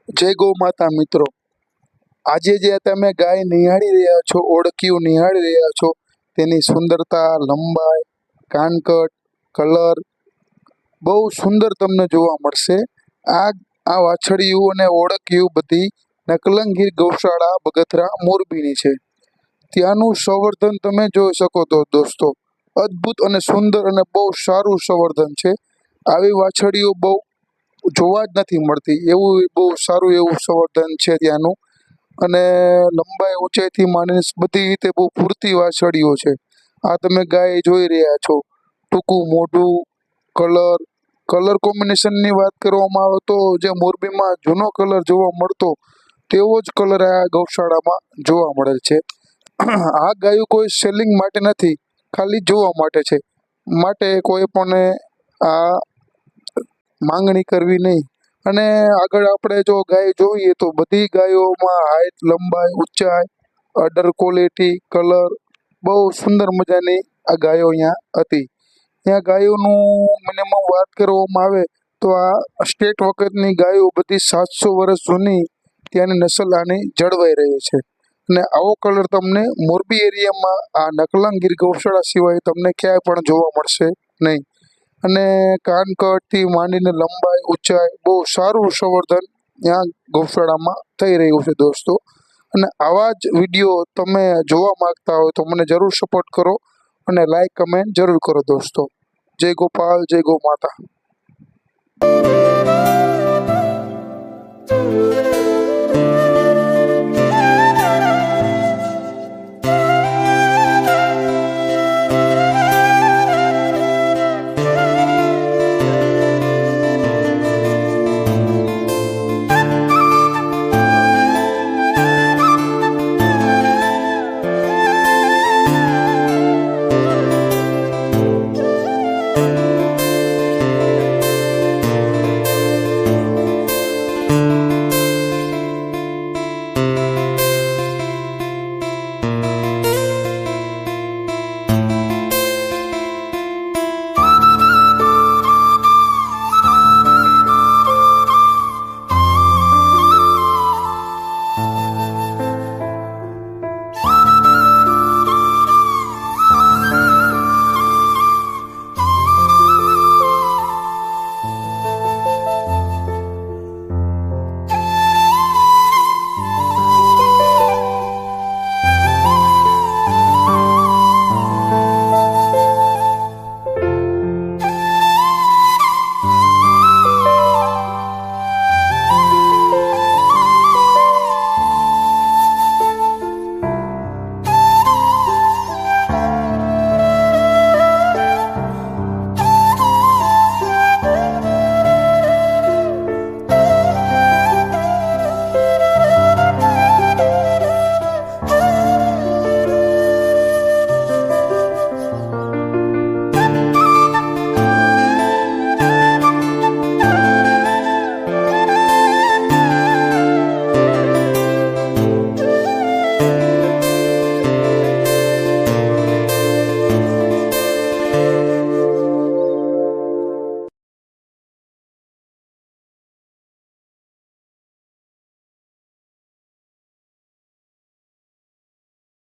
જય ગૌ માતા મિત્રો, આજે જે તમે ગાય નિહાળી રહ્યા છો, ઓળખીયું નિહાળી રહ્યા છો, તેની સુંદરતા, લંબાઈ, કાનકટ, કલર બહુ સુંદર તમને જોવા મળશે. આ વાછડીયું અને ઓળખીયું બધી નકલંગીર ગૌશાળા બગથરા મોરબીની છે. ત્યાંનું સંવર્ધન તમે જોઈ શકો તો દોસ્તો, અદ્ભુત અને સુંદર અને બહુ સારું સંવર્ધન છે. આવી વાછડીઓ બહુ જોવા જ નથી મળતી, એવું બહુ સારું એવું સંવર્ધન છે ત્યાંનું. અને લંબાઈ ઊંચાઈથી માંડીને બધી રીતે બહુ પૂરતી વાછડીઓ છે. આ તમે ગાય જોઈ રહ્યા છો, ટૂંકું મોઢું, કલર કોમ્બિનેશનની વાત કરવામાં આવે તો જે મોરબીમાં જૂનો કલર જોવા મળતો તેવો જ કલર આ ગૌશાળામાં જોવા મળે છે. આ ગાયો કોઈ સેલિંગ માટે નથી, ખાલી જોવા માટે છે. માટે કોઈ પણ આ માંગણી કરવી નહીં. અને આગળ આપણે જો ગાય જોઈએ તો બધી ગાયોમાં હાઈટ, લંબાઈ, ઊંચાઈ, અડર ક્વોલિટી, કલર બહુ સુંદર મજાની આ ગાયો અહીંયા હતી. ત્યાં ગાયોનું મિનિમમ વાત કરવામાં આવે તો આ સ્ટેટ વખતની ગાયો બધી 700 વર્ષ જૂની ત્યાંની નસલ આની જળવાઈ રહી છે. અને આવો કલર તમને મોરબી એરિયામાં આ નકલંગીર ગૌશાળા સિવાય તમને ક્યાંય પણ જોવા મળશે નહીં. અને કાનકટથી માંડીને લંબાઈ, ઊંચાઈ બહુ સારું સંવર્ધન ત્યાં ગૌશાળામાં થઈ રહ્યું છે દોસ્તો. અને આવા જ વિડીયો તમે જોવા માંગતા હોય તો મને જરૂર સપોર્ટ કરો અને લાઈક કમેન્ટ જરૂર કરો દોસ્તો. જય ગોપાલ, જય ગૌ માતા.